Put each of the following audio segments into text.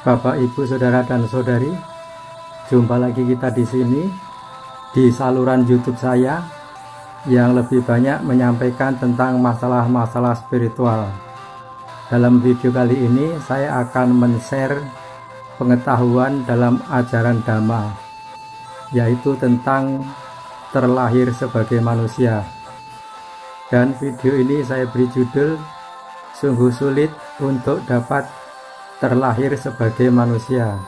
Bapak, Ibu, Saudara dan Saudari, jumpa lagi kita di sini di saluran YouTube saya yang lebih banyak menyampaikan tentang masalah-masalah spiritual. Dalam video kali ini saya akan men-share pengetahuan dalam ajaran Dhamma, yaitu tentang terlahir sebagai manusia. Dan video ini saya beri judul "Sungguh Sulit untuk Dapat Terlahir sebagai Manusia".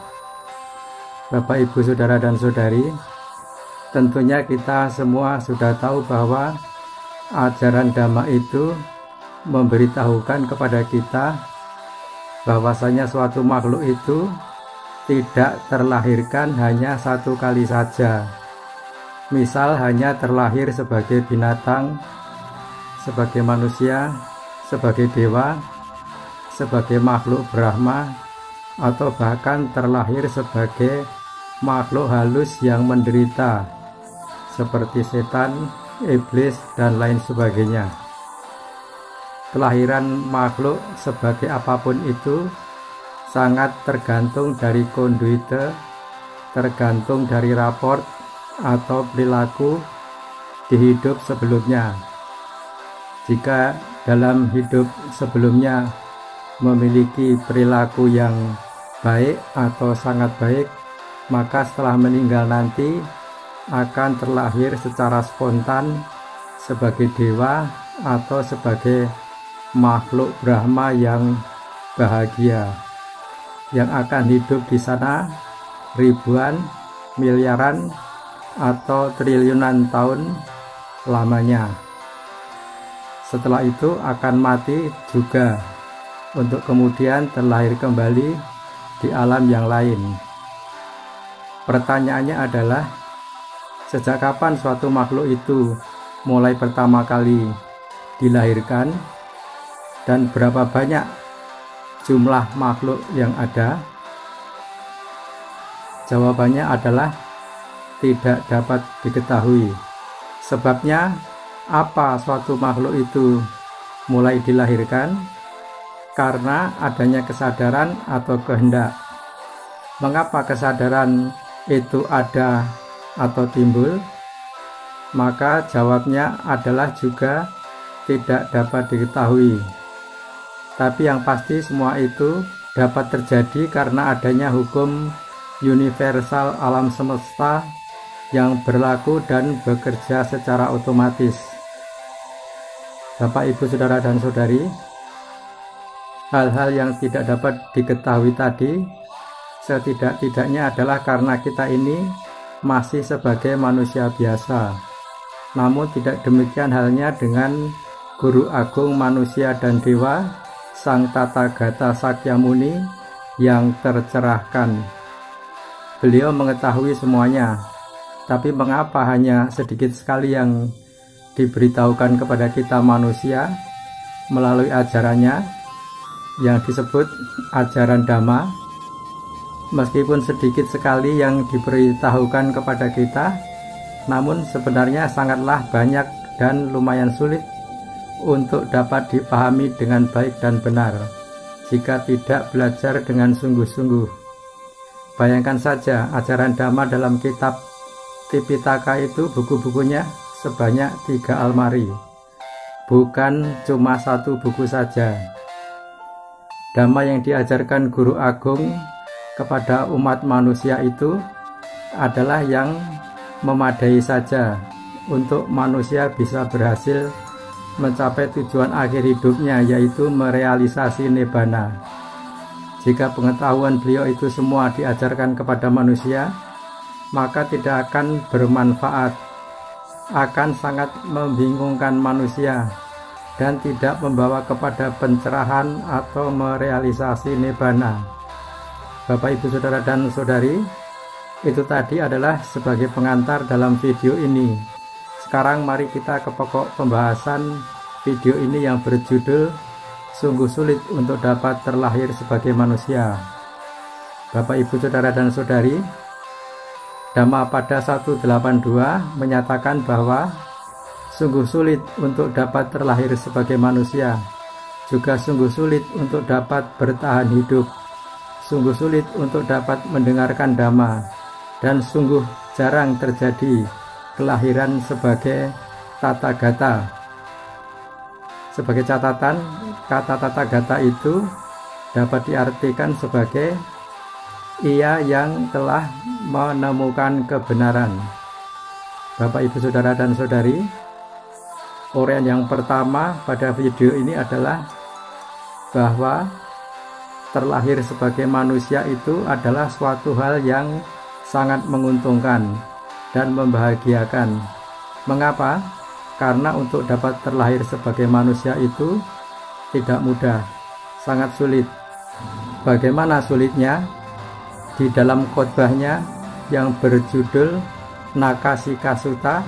Bapak, Ibu, Saudara dan Saudari, tentunya kita semua sudah tahu bahwa ajaran Dhamma itu memberitahukan kepada kita bahwasanya suatu makhluk itu tidak terlahirkan hanya satu kali saja. Misal hanya terlahir sebagai binatang, sebagai manusia, sebagai dewa, sebagai makhluk Brahma, atau bahkan terlahir sebagai makhluk halus yang menderita seperti setan, iblis, dan lain sebagainya. Kelahiran makhluk sebagai apapun itu sangat tergantung dari konduite, tergantung dari raport atau perilaku di hidup sebelumnya. Jika dalam hidup sebelumnya memiliki perilaku yang baik atau sangat baik, maka setelah meninggal nanti akan terlahir secara spontan sebagai dewa atau sebagai makhluk Brahma yang bahagia, yang akan hidup di sana ribuan, miliaran, atau triliunan tahun lamanya. Setelah itu akan mati juga, untuk kemudian terlahir kembali di alam yang lain. Pertanyaannya adalah, sejak kapan suatu makhluk itu mulai pertama kali dilahirkan, dan berapa banyak jumlah makhluk yang ada? Jawabannya adalah tidak dapat diketahui. Sebabnya apa suatu makhluk itu mulai dilahirkan? Karena adanya kesadaran atau kehendak. Mengapa kesadaran itu ada atau timbul? Maka jawabnya adalah juga tidak dapat diketahui. Tapi yang pasti semua itu dapat terjadi karena adanya hukum universal alam semesta yang berlaku dan bekerja secara otomatis. Bapak, Ibu, Saudara dan Saudari, hal-hal yang tidak dapat diketahui tadi setidak-tidaknya adalah karena kita ini masih sebagai manusia biasa. Namun tidak demikian halnya dengan Guru Agung manusia dan dewa, Sang Tathagata Sakyamuni yang tercerahkan. Beliau mengetahui semuanya, tapi mengapa hanya sedikit sekali yang diberitahukan kepada kita manusia melalui ajarannya yang disebut ajaran Dhamma? Meskipun sedikit sekali yang diberitahukan kepada kita, namun sebenarnya sangatlah banyak dan lumayan sulit untuk dapat dipahami dengan baik dan benar jika tidak belajar dengan sungguh-sungguh. Bayangkan saja, ajaran Dhamma dalam kitab Tipitaka itu buku-bukunya sebanyak 3 almari, bukan cuma satu buku saja. Dhamma yang diajarkan Guru Agung kepada umat manusia itu adalah yang memadai saja untuk manusia bisa berhasil mencapai tujuan akhir hidupnya, yaitu merealisasi Nibbana. Jika pengetahuan beliau itu semua diajarkan kepada manusia, maka tidak akan bermanfaat, akan sangat membingungkan manusia, dan tidak membawa kepada pencerahan atau merealisasi Nibbana. Bapak, Ibu, Saudara dan Saudari, itu tadi adalah sebagai pengantar dalam video ini. Sekarang mari kita ke pokok pembahasan video ini yang berjudul "Sungguh Sulit untuk Dapat Terlahir sebagai Manusia". Bapak, Ibu, Saudara dan Saudari, Dhamma pada 182 menyatakan bahwa sungguh sulit untuk dapat terlahir sebagai manusia, juga sungguh sulit untuk dapat bertahan hidup, sungguh sulit untuk dapat mendengarkan Dhamma, dan sungguh jarang terjadi kelahiran sebagai Tathagata. Sebagai catatan, kata Tathagata itu dapat diartikan sebagai ia yang telah menemukan kebenaran. Bapak, Ibu, Saudara, dan Saudari, uraian yang pertama pada video ini adalah bahwa terlahir sebagai manusia itu adalah suatu hal yang sangat menguntungkan dan membahagiakan. Mengapa? Karena untuk dapat terlahir sebagai manusia itu tidak mudah, sangat sulit. Bagaimana sulitnya? Di dalam khotbahnya yang berjudul Nakasika Sutta,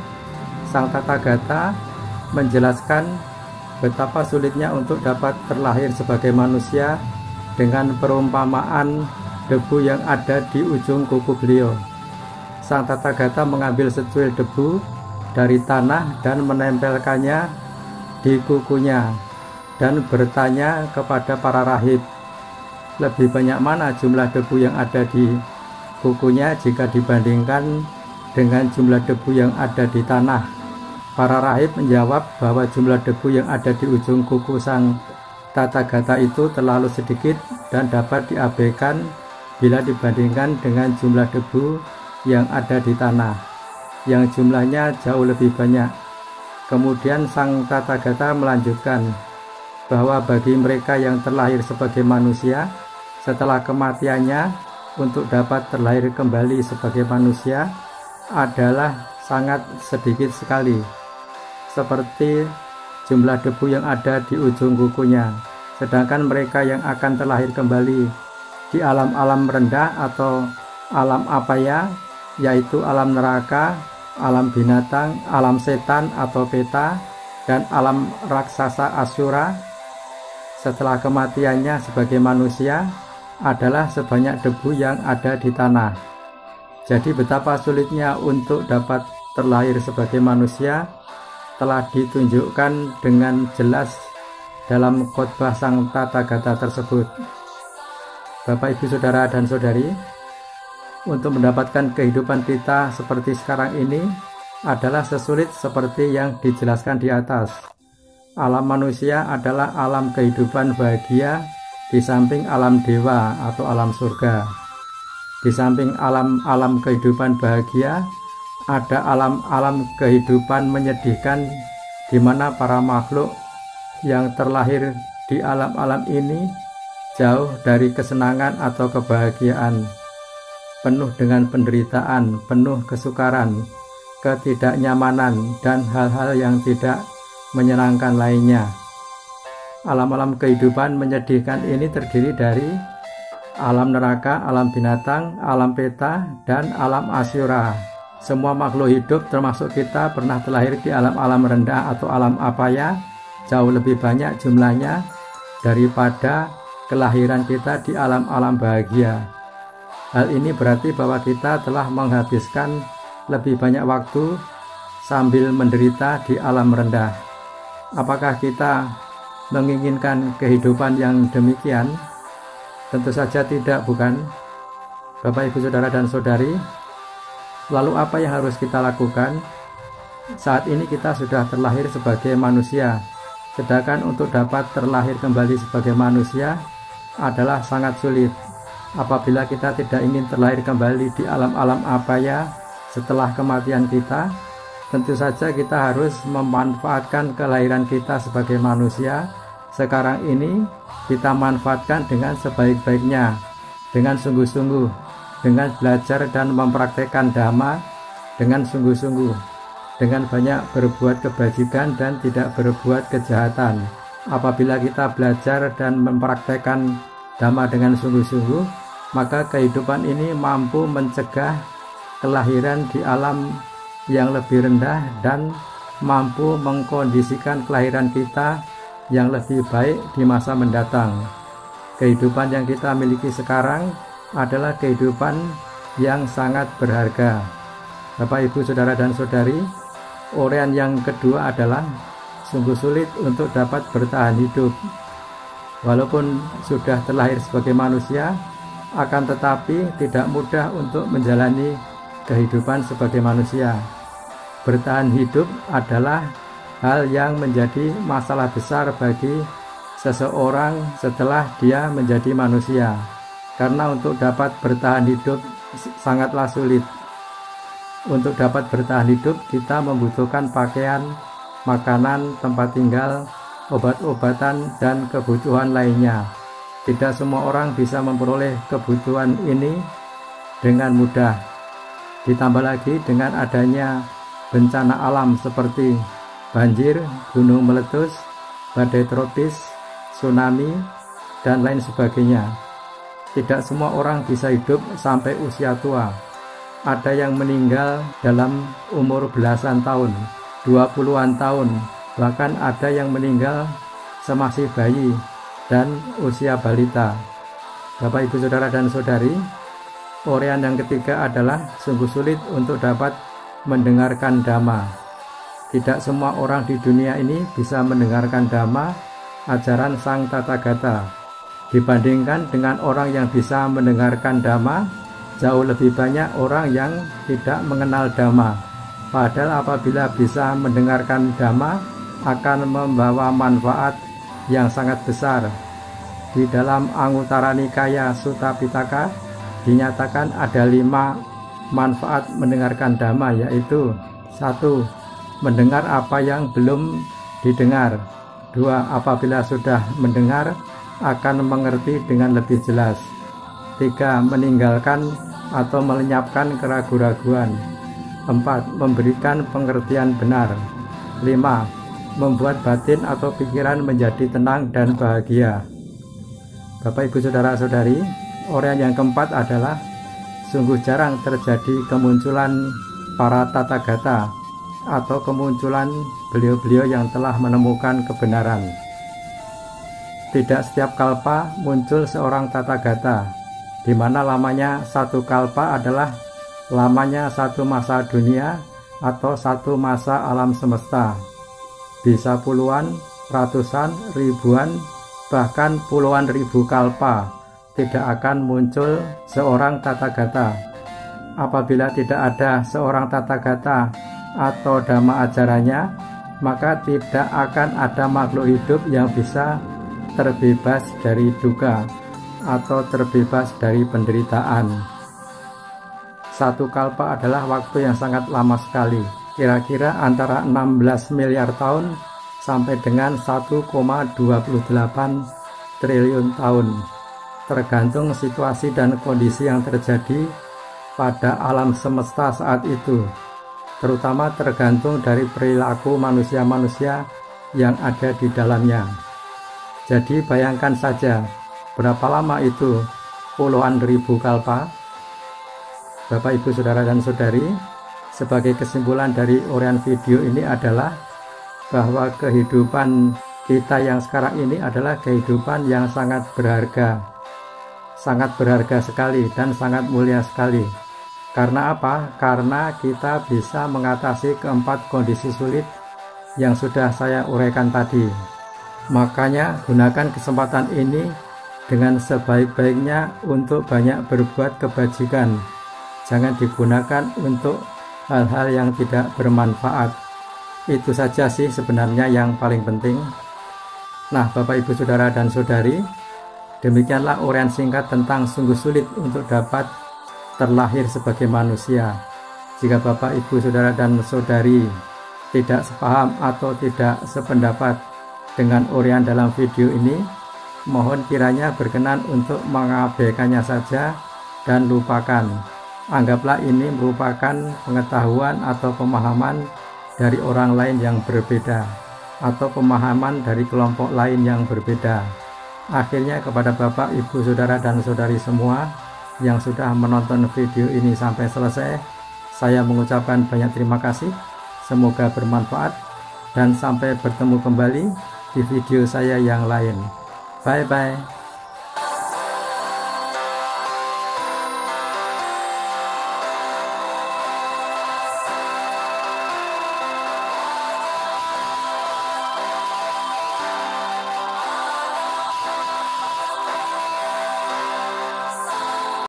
Sang Tathagata menjelaskan betapa sulitnya untuk dapat terlahir sebagai manusia dengan perumpamaan debu yang ada di ujung kuku beliau. Sang Tathagata mengambil secuil debu dari tanah dan menempelkannya di kukunya dan bertanya kepada para rahib, lebih banyak mana jumlah debu yang ada di kukunya jika dibandingkan dengan jumlah debu yang ada di tanah? Para rahib menjawab bahwa jumlah debu yang ada di ujung kuku Sang Tathagata itu terlalu sedikit dan dapat diabaikan bila dibandingkan dengan jumlah debu yang ada di tanah, yang jumlahnya jauh lebih banyak. Kemudian Sang Tathagata melanjutkan bahwa bagi mereka yang terlahir sebagai manusia, setelah kematiannya untuk dapat terlahir kembali sebagai manusia adalah sangat sedikit sekali, seperti jumlah debu yang ada di ujung kukunya. Sedangkan mereka yang akan terlahir kembali di alam-alam rendah atau alam apaya, yaitu alam neraka, alam binatang, alam setan atau peta, dan alam raksasa asura, setelah kematiannya sebagai manusia adalah sebanyak debu yang ada di tanah. Jadi betapa sulitnya untuk dapat terlahir sebagai manusia telah ditunjukkan dengan jelas dalam khotbah Sang Tathagata tersebut. Bapak, Ibu, Saudara, dan Saudari, untuk mendapatkan kehidupan kita seperti sekarang ini adalah sesulit seperti yang dijelaskan di atas. Alam manusia adalah alam kehidupan bahagia di samping alam dewa atau alam surga. Di samping alam-alam kehidupan bahagia, ada alam-alam kehidupan menyedihkan di mana para makhluk yang terlahir di alam-alam ini jauh dari kesenangan atau kebahagiaan, penuh dengan penderitaan, penuh kesukaran, ketidaknyamanan, dan hal-hal yang tidak menyenangkan lainnya. Alam-alam kehidupan menyedihkan ini terdiri dari alam neraka, alam binatang, alam peta, dan alam asyura. Semua makhluk hidup termasuk kita pernah terlahir di alam-alam rendah atau alam apaya, jauh lebih banyak jumlahnya daripada kelahiran kita di alam-alam bahagia. Hal ini berarti bahwa kita telah menghabiskan lebih banyak waktu sambil menderita di alam rendah. Apakah kita menginginkan kehidupan yang demikian? Tentu saja tidak, bukan? Bapak, Ibu, Saudara, dan Saudari, lalu apa yang harus kita lakukan? Saat ini kita sudah terlahir sebagai manusia, sedangkan untuk dapat terlahir kembali sebagai manusia adalah sangat sulit. Apabila kita tidak ingin terlahir kembali di alam-alam apaya setelah kematian kita, tentu saja kita harus memanfaatkan kelahiran kita sebagai manusia sekarang ini. Kita manfaatkan dengan sebaik-baiknya, dengan sungguh-sungguh, dengan belajar dan mempraktekkan Dhamma dengan sungguh-sungguh, dengan banyak berbuat kebajikan dan tidak berbuat kejahatan. Apabila kita belajar dan mempraktekkan Dhamma dengan sungguh-sungguh, maka kehidupan ini mampu mencegah kelahiran di alam yang lebih rendah dan mampu mengkondisikan kelahiran kita yang lebih baik di masa mendatang. Kehidupan yang kita miliki sekarang adalah kehidupan yang sangat berharga. Bapak, Ibu, Saudara, dan Saudari, uraian yang kedua adalah sungguh sulit untuk dapat bertahan hidup. Walaupun sudah terlahir sebagai manusia, akan tetapi tidak mudah untuk menjalani kehidupan sebagai manusia. Bertahan hidup adalah hal yang menjadi masalah besar bagi seseorang setelah dia menjadi manusia, karena untuk dapat bertahan hidup sangatlah sulit. Untuk dapat bertahan hidup kita membutuhkan pakaian, makanan, tempat tinggal, obat-obatan, dan kebutuhan lainnya. Tidak semua orang bisa memperoleh kebutuhan ini dengan mudah. Ditambah lagi dengan adanya bencana alam seperti banjir, gunung meletus, badai tropis, tsunami, dan lain sebagainya. Tidak semua orang bisa hidup sampai usia tua. Ada yang meninggal dalam umur belasan tahun, 20-an tahun, bahkan ada yang meninggal semasih bayi dan usia balita. Bapak, Ibu, Saudara, dan Saudari, uraian yang ketiga adalah sungguh sulit untuk dapat mendengarkan dhamma. Tidak semua orang di dunia ini bisa mendengarkan dhamma, ajaran Sang Tathagata. Dibandingkan dengan orang yang bisa mendengarkan dhamma, jauh lebih banyak orang yang tidak mengenal dhamma. Padahal apabila bisa mendengarkan dhamma akan membawa manfaat yang sangat besar. Di dalam Anguttara Nikaya Sutta Pitaka dinyatakan ada 5 manfaat mendengarkan dhamma, yaitu 1. Mendengar apa yang belum didengar. 2. Apabila sudah mendengar akan mengerti dengan lebih jelas. 3. Meninggalkan atau melenyapkan keraguan-raguan. 4. Memberikan pengertian benar. 5. Membuat batin atau pikiran menjadi tenang dan bahagia. Bapak, Ibu, Saudara-saudari, uraian yang keempat adalah sungguh jarang terjadi kemunculan para Tathagata atau kemunculan beliau-beliau yang telah menemukan kebenaran. Tidak setiap kalpa muncul seorang Tathagata, di mana lamanya satu kalpa adalah lamanya satu masa dunia atau satu masa alam semesta. Bisa puluhan, ratusan, ribuan, bahkan puluhan ribu kalpa tidak akan muncul seorang Tathagata. Apabila tidak ada seorang Tathagata atau dhamma ajarannya, maka tidak akan ada makhluk hidup yang bisa terbebas dari duka atau terbebas dari penderitaan. Satu kalpa adalah waktu yang sangat lama sekali, kira-kira antara 16 miliar tahun sampai dengan 1,28 triliun tahun, tergantung situasi dan kondisi yang terjadi pada alam semesta saat itu, terutama tergantung dari perilaku manusia-manusia yang ada di dalamnya. Jadi bayangkan saja berapa lama itu puluhan ribu kalpa. Bapak, Ibu, Saudara, dan Saudari, sebagai kesimpulan dari uraian video ini adalah bahwa kehidupan kita yang sekarang ini adalah kehidupan yang sangat berharga sekali dan sangat mulia sekali. Karena apa? Karena kita bisa mengatasi keempat kondisi sulit yang sudah saya uraikan tadi. Makanya gunakan kesempatan ini dengan sebaik-baiknya untuk banyak berbuat kebajikan. Jangan digunakan untuk hal-hal yang tidak bermanfaat. Itu saja sih sebenarnya yang paling penting. Nah, Bapak, Ibu, Saudara, dan Saudari, demikianlah uraian singkat tentang sungguh sulit untuk dapat terlahir sebagai manusia. Jika Bapak, Ibu, Saudara, dan Saudari tidak sepaham atau tidak sependapat dengan uraian dalam video ini, mohon kiranya berkenan untuk mengabaikannya saja dan lupakan. Anggaplah ini merupakan pengetahuan atau pemahaman dari orang lain yang berbeda, atau pemahaman dari kelompok lain yang berbeda. Akhirnya kepada Bapak, Ibu, Saudara, dan Saudari semua yang sudah menonton video ini sampai selesai, saya mengucapkan banyak terima kasih. Semoga bermanfaat dan sampai bertemu kembali di video saya yang lain. Bye-bye.